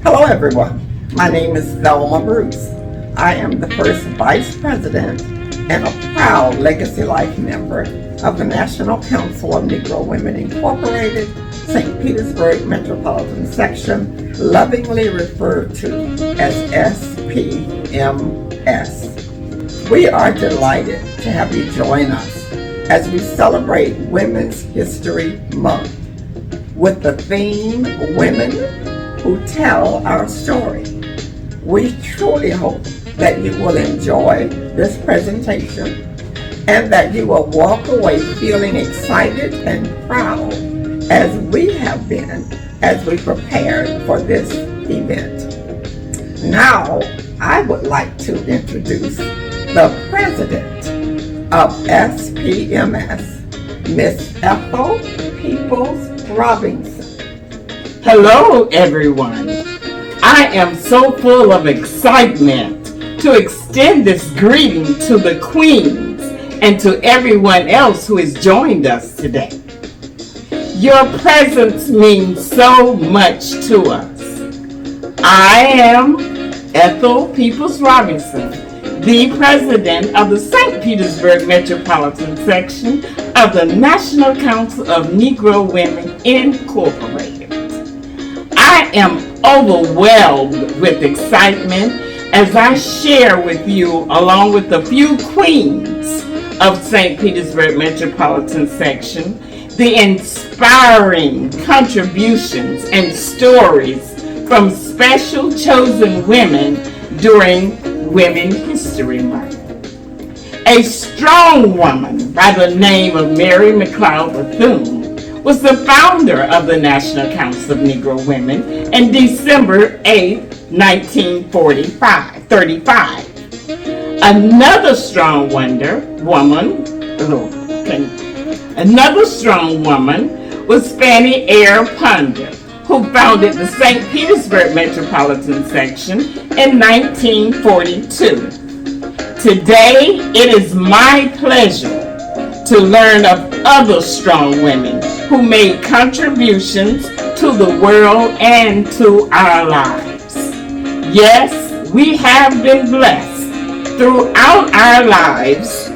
Hello everyone, my name is Velma Bruce. I am the first Vice President and a proud Legacy Life member of the National Council of Negro Women Incorporated, St. Petersburg Metropolitan Section, lovingly referred to as SPMS. We are delighted to have you join us as we celebrate Women's History Month with the theme Women Who Tell Our Story. We truly hope that you will enjoy this presentation and that you will walk away feeling excited and proud as we have been as we prepared for this event. Now, I would like to introduce the president of SPMS, Miss Ethel Peoples Robinson. Hello everyone. I am so full of excitement to extend this greeting to the Queens and to everyone else who has joined us today. Your presence means so much to us. I am Ethel Peoples Robinson, the president of the St. Petersburg Metropolitan Section of the National Council of Negro Women Incorporated. I am overwhelmed with excitement as I share with you, along with a few queens of St. Petersburg Metropolitan Section, the inspiring contributions and stories from special chosen women during Women's History Month. A strong woman by the name of Mary McLeod Bethune was the founder of the National Council of Negro Women in December 8, 1935. Another strong woman was Fannie Eyre Ponder, who founded the St. Petersburg Metropolitan Section in 1942. Today, it is my pleasure to learn of other strong women who made contributions to the world and to our lives. Yes, we have been blessed throughout our lives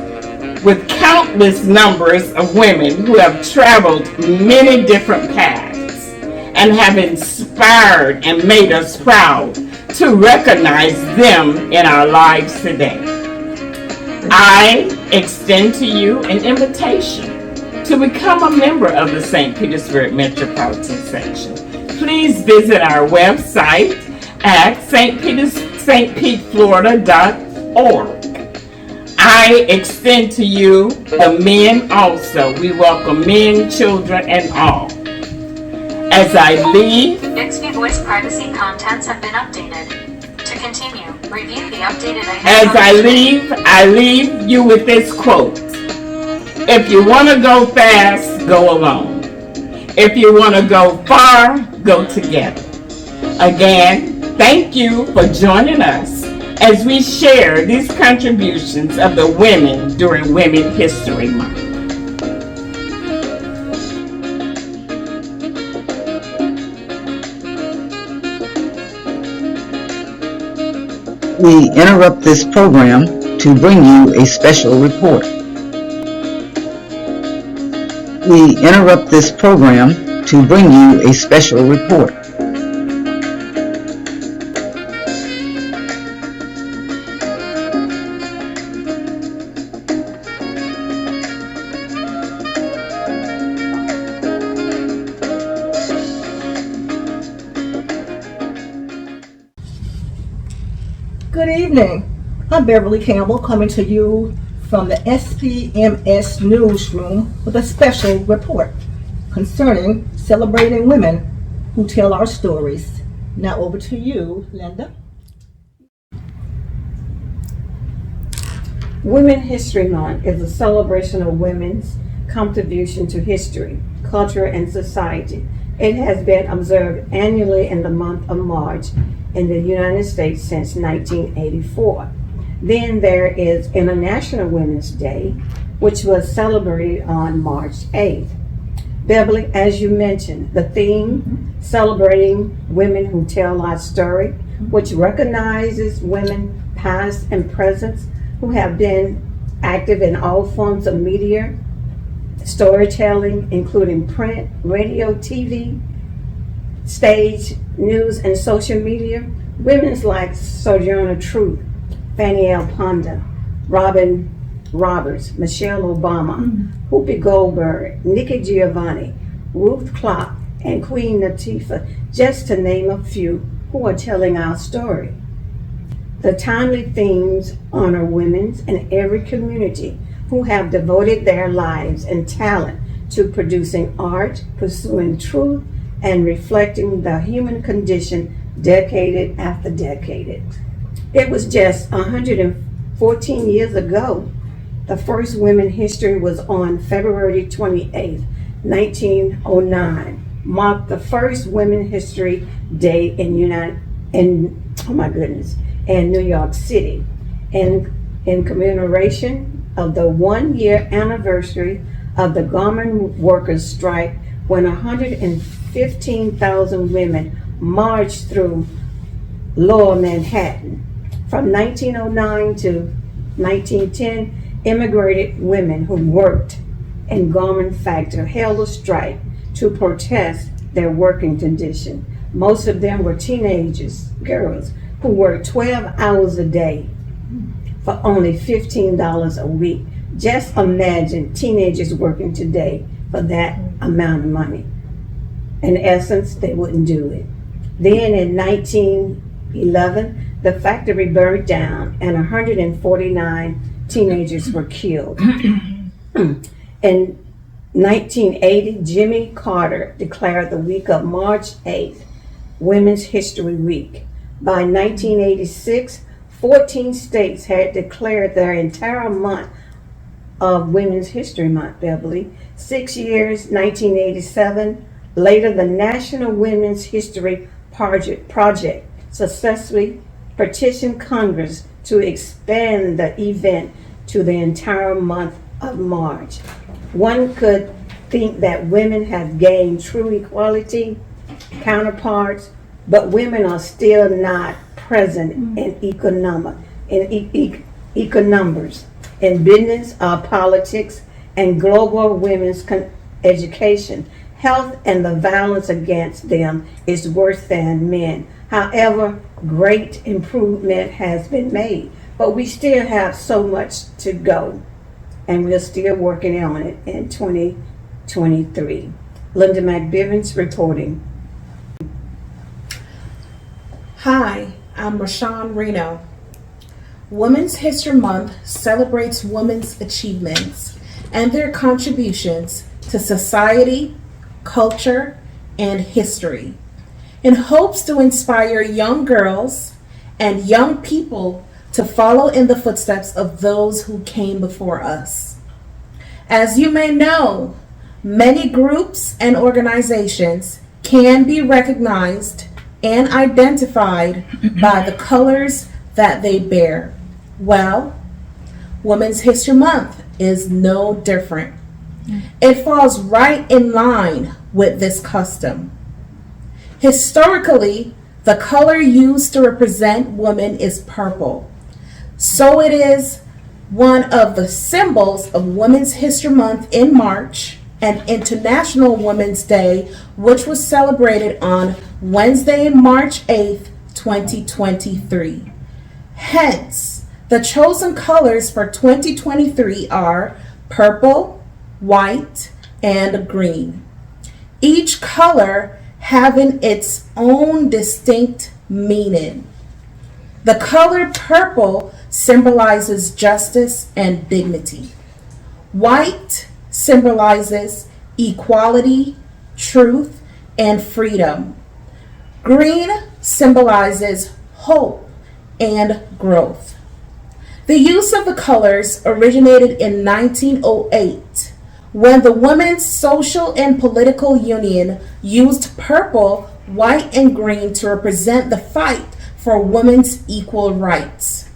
with countless numbers of women who have traveled many different paths and have inspired and made us proud to recognize them in our lives today. I extend to you an invitation to become a member of the St. Petersburg Metropolitan Section. Please visit our website at stpeteflorida.org. I extend to you the men also. We welcome men, children, and all. As I leave, Bixby voice privacy contents have been updated. To continue, review the updated items. As I leave you with this quote. If you want to go fast, go alone. If you want to go far, go together. Again, thank you for joining us as we share these contributions of the women during Women's History Month. We interrupt this program to bring you a special report. We interrupt this program to bring you a special report. Good evening. I'm Beverly Campbell coming to you from the SPMS newsroom with a special report concerning celebrating women who tell our stories. Now over to you, Linda. Women History Month is a celebration of women's contribution to history, culture, and society. It has been observed annually in the month of March in the United States since 1984. Then there is International Women's Day, which was celebrated on March 8th. Beverly, as you mentioned, the theme, celebrating women who tell our story, which recognizes women past and present who have been active in all forms of media, storytelling, including print, radio, TV, stage, news, and social media. Women like Sojourner Truth, Fannie L. Ponder, Robin Roberts, Michelle Obama, Whoopi Goldberg, Nikki Giovanni, Ruth Clark, and Queen Latifah, just to name a few who are telling our story. The timely themes honor women in every community who have devoted their lives and talent to producing art, pursuing truth, and reflecting the human condition decade after decade. It was just 114 years ago. The first Women's History was on February 28, 1909, marked the first Women's History Day in New York City, in commemoration of the 1-year anniversary of the garment workers' strike, when 115,000 women marched through Lower Manhattan. From 1909 to 1910, immigrated women who worked in garment factories held a strike to protest their working condition. Most of them were teenagers, girls, who worked 12 hours a day for only $15 a week. Just imagine teenagers working today for that amount of money. In essence, they wouldn't do it. Then in 1911, the factory burned down and 149 teenagers were killed. In 1980, Jimmy Carter declared the week of March 8th Women's History Week. By 1986, 14 states had declared their entire month of Women's History Month, Beverly. 6 years, 1987, later the National Women's History Project successfully petitioned Congress to expand the event to the entire month of March. One could think that women have gained true equality, counterparts, but women are still not present in economics, in business, politics, and global women's education. Health and the violence against them is worse than men. However, great improvement has been made, but we still have so much to go, and we're still working on it in 2023. Linda McBivens reporting. Hi, I'm Rashawn Reno. Women's History Month celebrates women's achievements and their contributions to society, culture, and history, in hopes to inspire young girls and young people to follow in the footsteps of those who came before us. As you may know, many groups and organizations can be recognized and identified by the colors that they bear. Well, Women's History Month is no different. It falls right in line with this custom. Historically, the color used to represent women is purple. So it is one of the symbols of Women's History Month in March and International Women's Day, which was celebrated on Wednesday, March 8th, 2023. Hence, the chosen colors for 2023 are purple, white, and green. Each color having its own distinct meaning. The color purple symbolizes justice and dignity. White symbolizes equality, truth, and freedom. Green symbolizes hope and growth. The use of the colors originated in 1908 when the Women's Social and Political Union used purple, white, and green to represent the fight for women's equal rights.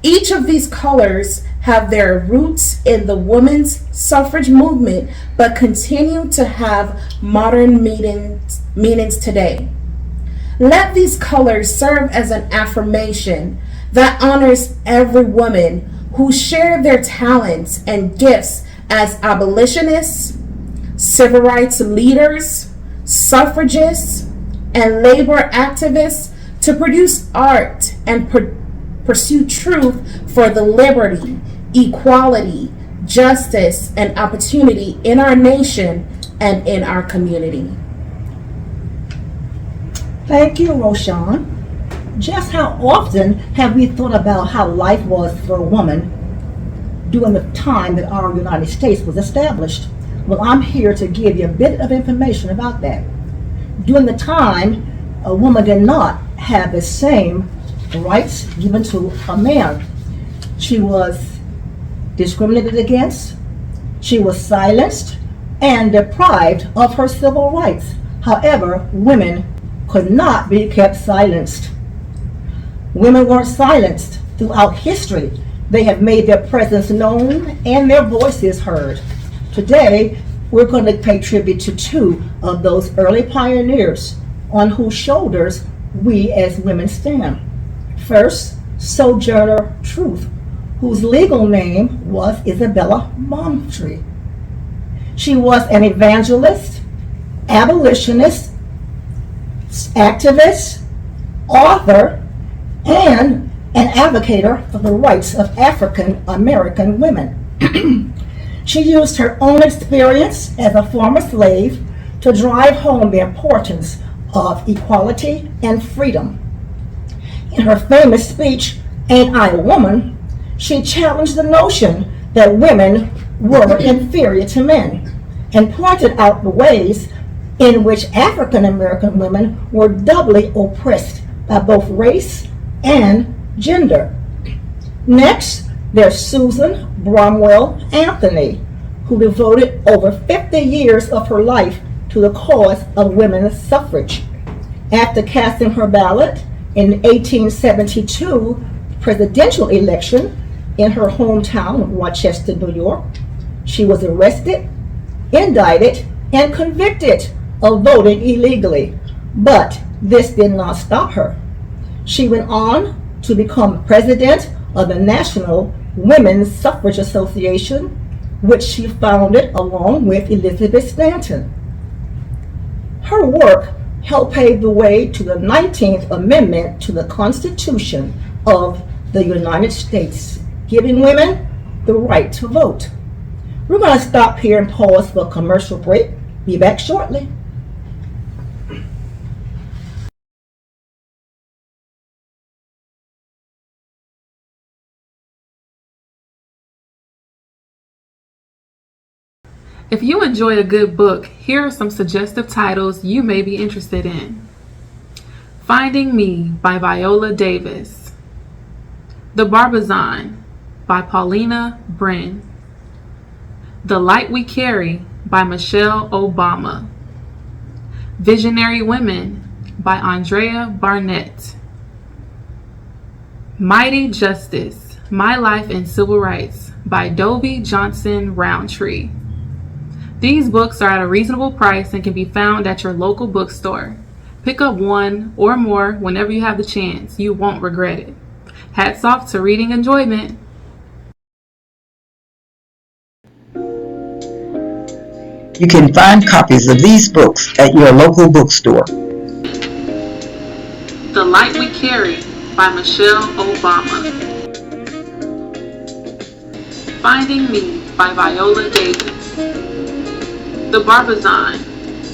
Each of these colors have their roots in the women's suffrage movement but continue to have modern meanings today. Let these colors serve as an affirmation that honors every woman who share their talents and gifts as abolitionists, civil rights leaders, suffragists, and labor activists to produce art and pursue truth for the liberty, equality, justice, and opportunity in our nation and in our community. Thank you, Roshan. Just how often have we thought about how life was for a woman during the time that our United States was established? Well, I'm here to give you a bit of information about that. During the time, a woman did not have the same rights given to a man. She was discriminated against, she was silenced, and deprived of her civil rights. However, women could not be kept silenced. Women weren't silenced throughout history. They have made their presence known and their voices heard. Today, we're going to pay tribute to two of those early pioneers on whose shoulders we as women stand. First, Sojourner Truth, whose legal name was Isabella Montgomery. She was an evangelist, abolitionist, activist, author, and an advocate for the rights of African American women. She used her own experience as a former slave to drive home the importance of equality and freedom. In her famous speech, "Ain't I a Woman?" she challenged the notion that women were inferior to men and pointed out the ways in which African American women were doubly oppressed by both race and gender. Next, there's Susan Bromwell Anthony, who devoted over 50 years of her life to the cause of women's suffrage. After casting her ballot in 1872 presidential election in her hometown of Rochester, New York, she was arrested, indicted, and convicted of voting illegally. But this did not stop her. She went on to become president of the National Women's Suffrage Association, which she founded along with Elizabeth Stanton. Her work helped pave the way to the 19th Amendment to the Constitution of the United States, giving women the right to vote. We're going to stop here and pause for a commercial break. Be back shortly. If you enjoy a good book, here are some suggestive titles you may be interested in. Finding Me by Viola Davis. The Barbizon by Paulina Brin. The Light We Carry by Michelle Obama. Visionary Women by Andrea Barnett. Mighty Justice, My Life in Civil Rights by Dovie Johnson Roundtree. These books are at a reasonable price and can be found at your local bookstore. Pick up one or more whenever you have the chance. You won't regret it. Hats off to reading enjoyment. You can find copies of these books at your local bookstore. The Light We Carry by Michelle Obama. Finding Me by Viola Davis. The Barbizon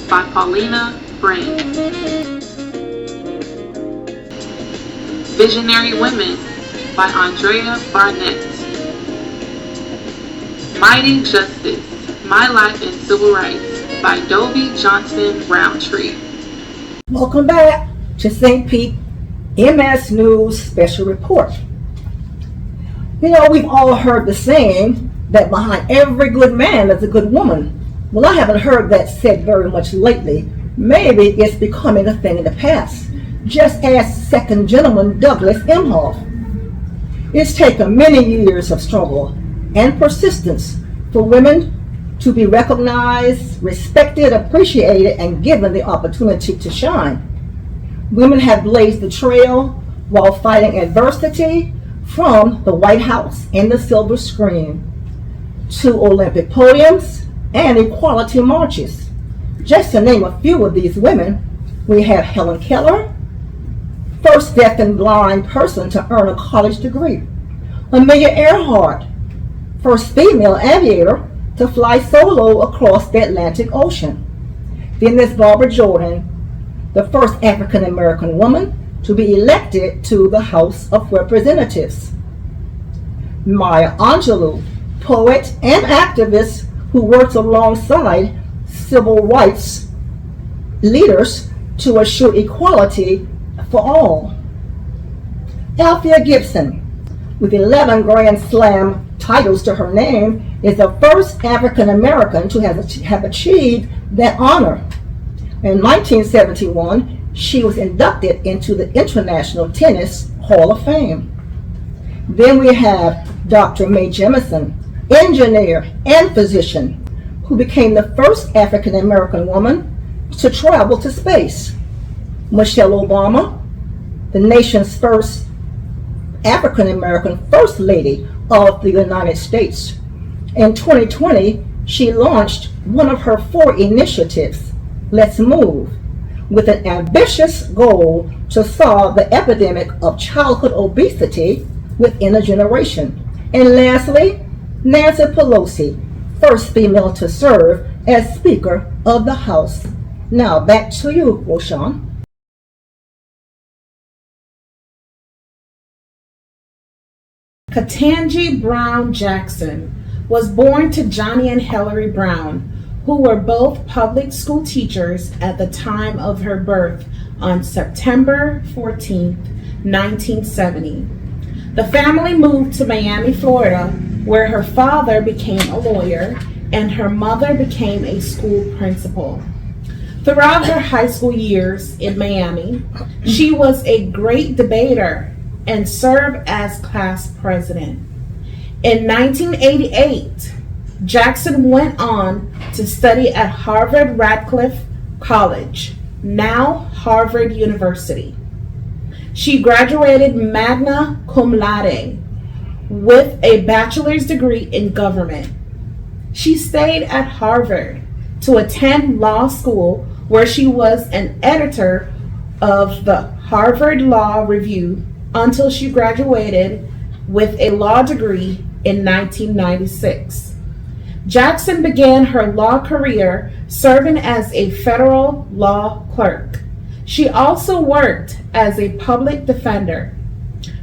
by Paulina Brin. Visionary Women by Andrea Barnett. Mighty Justice, My Life in Civil Rights by Dovie Johnson Roundtree. Welcome back. to St. Pete MS News Special Report. You know, we've all heard the saying that behind every good man is a good woman. Well, I haven't heard that said very much lately. Maybe it's becoming a thing in the past. Just ask second gentleman Douglas Emhoff. It's taken many years of struggle and persistence for women to be recognized, respected, appreciated, and given the opportunity to shine. Women have blazed the trail while fighting adversity, from the White House and the silver screen to Olympic podiums and equality marches. Just to name a few of these women, we have Helen Keller, first deaf and blind person to earn a college degree. Amelia Earhart, first female aviator to fly solo across the Atlantic Ocean. Then there's Barbara Jordan, the first African American woman to be elected to the House of Representatives. Maya Angelou, poet and activist who worked alongside civil rights leaders to assure equality for all. Althea Gibson, with 11 Grand Slam titles to her name, is the first African American to have achieved that honor. In 1971, she was inducted into the International Tennis Hall of Fame. Then we have Dr. Mae Jemison, engineer and physician, who became the first African American woman to travel to space. Michelle Obama, the nation's first African American First Lady of the United States. In 2020, she launched one of her 4 initiatives, Let's Move, with an ambitious goal to solve the epidemic of childhood obesity within a generation. And lastly, Nancy Pelosi, first female to serve as Speaker of the House. Now back to you, Roshan. Ketanji Brown Jackson was born to Johnny and Hillary Brown, who were both public school teachers at the time of her birth on September 14, 1970. The family moved to Miami, Florida, where her father became a lawyer and her mother became a school principal. Throughout her high school years in Miami, she was a great debater and served as class president. In 1988, Jackson went on to study at Harvard Radcliffe College, now Harvard University. She graduated magna cum laude with a bachelor's degree in government. She stayed at Harvard to attend law school, where she was an editor of the Harvard Law Review until she graduated with a law degree in 1996. Jackson began her law career serving as a federal law clerk. She also worked as a public defender.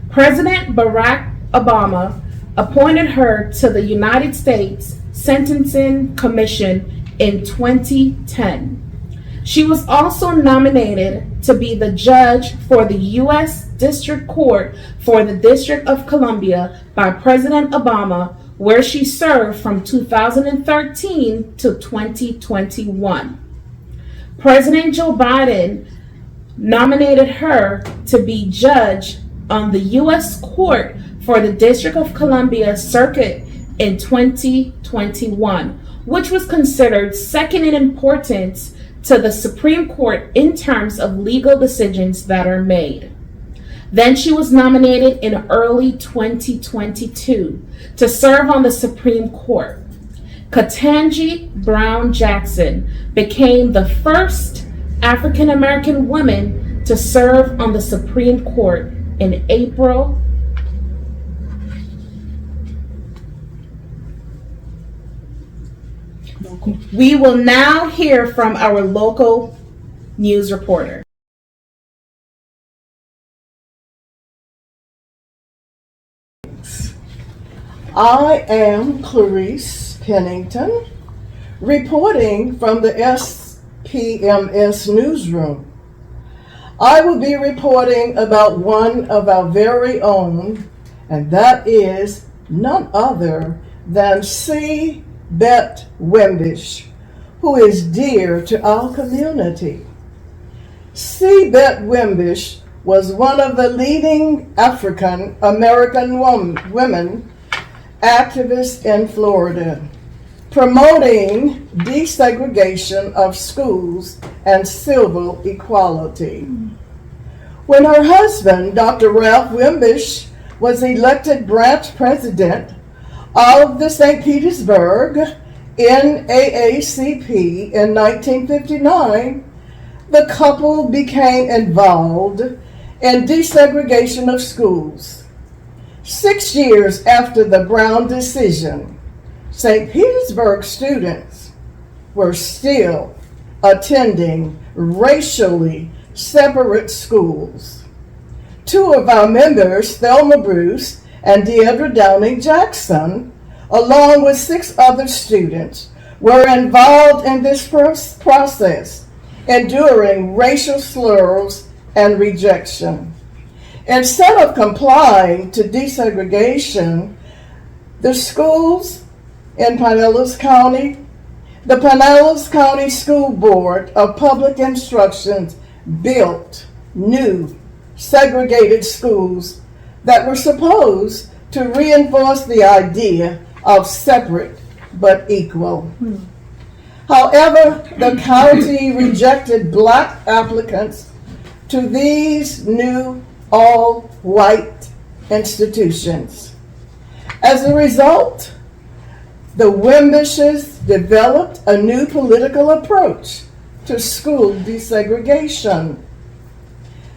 President Barack Obama appointed her to the United States Sentencing Commission in 2010. She was also nominated to be the judge for the U.S. District Court for the District of Columbia by President Obama, where she served from 2013 to 2021. President Joe Biden nominated her to be judge on the U.S. Court for the District of Columbia Circuit in 2021, which was considered second in importance to the Supreme Court in terms of legal decisions that are made. Then she was nominated in early 2022 to serve on the Supreme Court. Ketanji Brown Jackson became the first African American woman to serve on the Supreme Court in April. We will now hear from our local news reporter. I am Clarice Pennington, reporting from the SPMS newsroom. I will be reporting about one of our very own, and that is none other than C. Bet Wimbish, who is dear to our community. C. Bet Wimbish was one of the leading African American women activists in Florida, promoting desegregation of schools and civil equality. When her husband, Dr. Ralph Wimbish, was elected branch president of the St. Petersburg NAACP in 1959, the couple became involved in desegregation of schools. 6 years after the Brown decision, St. Petersburg students were still attending racially separate schools. Two of our members, Thelma Bruce and Deidre Downing Jackson, along with 6 other students, were involved in this process, enduring racial slurs and rejection. Instead of complying to desegregation, the schools in Pinellas County, the Pinellas County School Board of Public Instruction built new segregated schools that were supposed to reinforce the idea of separate but equal. However, the county rejected black applicants to these new all-white institutions. As a result, the Wimbishes developed a new political approach to school desegregation.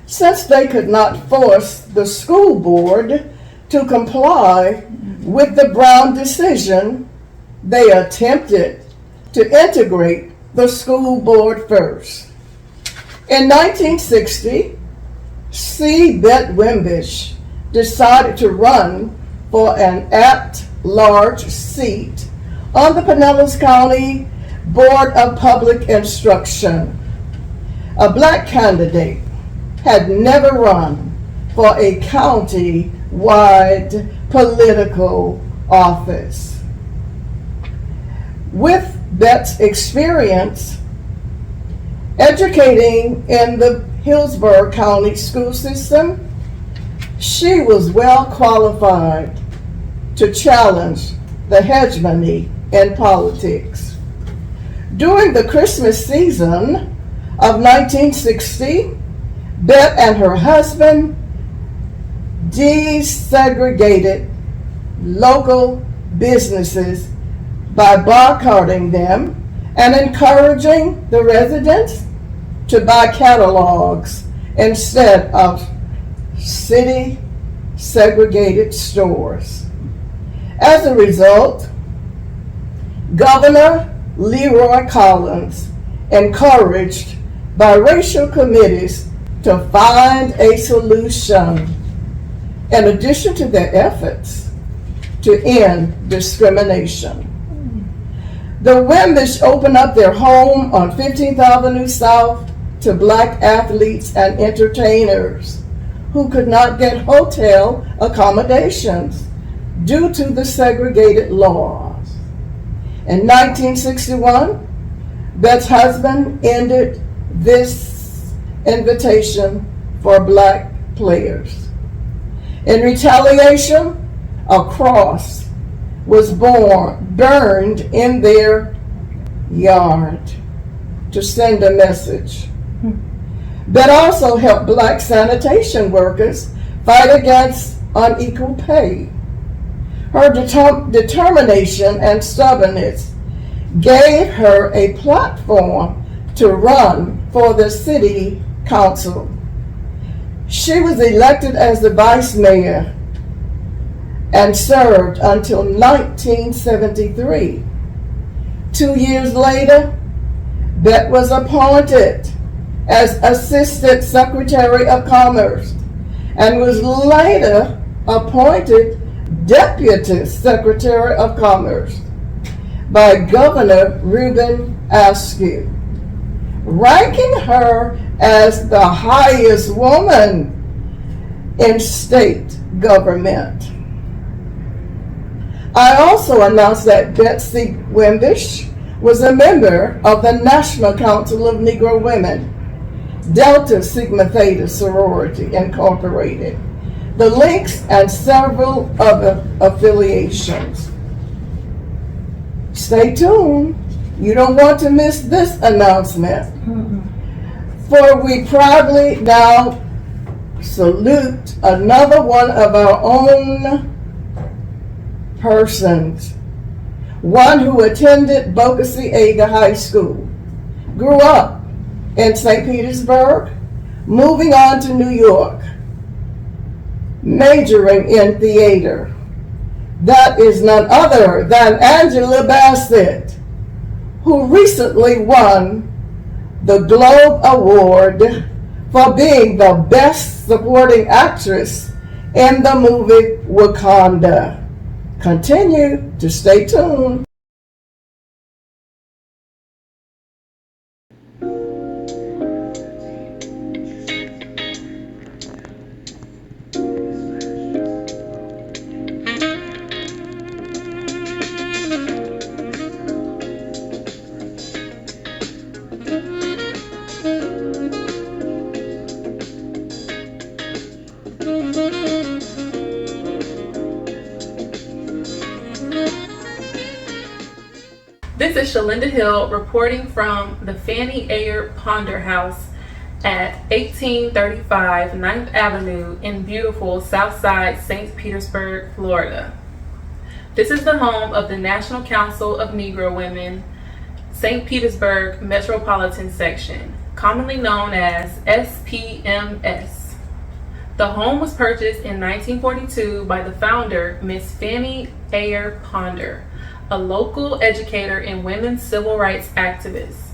Since they could not force the school board to comply with the Brown decision, they attempted to integrate the school board first. In 1960, C. Bet Wimbish decided to run for an at-large seat on the Pinellas County Board of Public Instruction. A black candidate had never run for a county-wide political office. With Bet's experience educating in the Hillsborough County school system, she was well qualified to challenge the hegemony in politics. During the Christmas season of 1960, Bet and her husband desegregated local businesses by boycotting them and encouraging the residents to buy catalogs instead of city segregated stores. As a result, Governor Leroy Collins, encouraged by racial committees to find a solution, in addition to their efforts to end discrimination. The Wimbish opened up their home on 15th Avenue South to black athletes and entertainers who could not get hotel accommodations due to the segregated laws. In 1961, Bet's husband ended this invitation for black players. In retaliation, a cross was burned in their yard to send a message. Bet also helped black sanitation workers fight against unequal pay. Her determination and stubbornness gave her a platform to run for the city council. She was elected as the vice mayor and served until 1973. 2 years later, Bet was appointed as Assistant Secretary of Commerce and was later appointed Deputy Secretary of Commerce by Governor Reuben Askew, ranking her as the highest woman in state government. I also announced that Betsy Wimbish was a member of the National Council of Negro Women, Delta Sigma Theta Sorority Incorporated, the links and several other affiliations. Stay tuned. You don't want to miss this announcement. For we proudly now salute another one of our own persons, one who attended Boca-Ciega High School, grew up in St. Petersburg, moving on to New York, majoring in theater. That is none other than Angela Bassett, who recently won the Globe Award for being the Best Supporting Actress in the movie Wakanda. Continue to stay tuned. This is Shalinda Hill reporting from the Fannie Ayer Ponder House at 1835 9th Avenue in beautiful Southside St. Petersburg, Florida. This is the home of the National Council of Negro Women, St. Petersburg Metropolitan Section, commonly known as SPMS. The home was purchased in 1942 by the founder, Miss Fannie Ayer Ponder, a local educator and women's civil rights activist.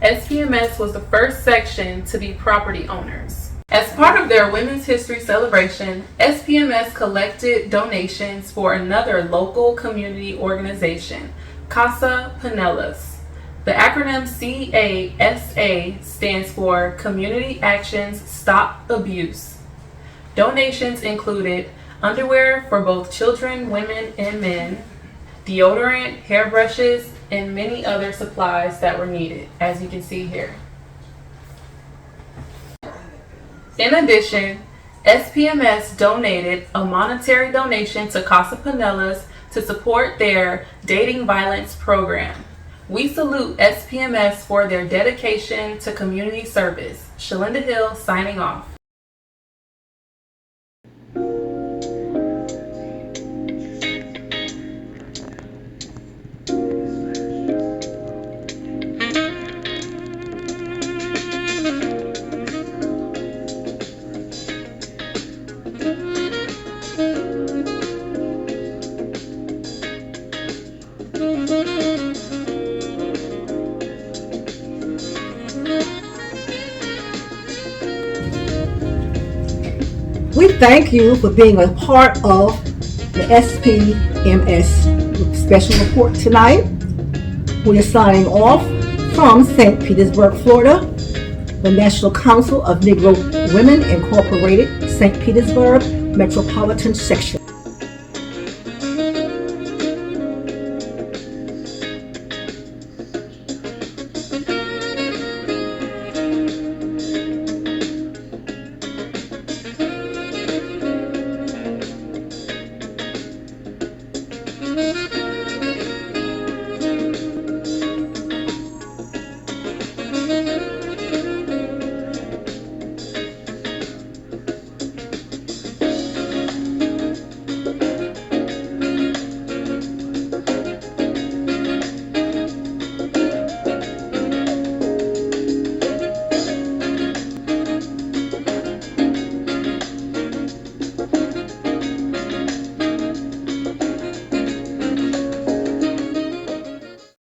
SPMS was the first section to be property owners. As part of their Women's History celebration, SPMS collected donations for another local community organization, Casa Pinellas. The acronym CASA stands for Community Actions Stop Abuse. Donations included underwear for both children, women, and men, deodorant, hairbrushes, and many other supplies that were needed, as you can see here. In addition, SPMS donated a monetary donation to Casa Pinellas to support their dating violence program. We salute SPMS for their dedication to community service. Shalinda Hill signing off. We thank you for being a part of the SPMS special report tonight. We are signing off from St. Petersburg, Florida, the National Council of Negro Women Incorporated, St. Petersburg Metropolitan Section.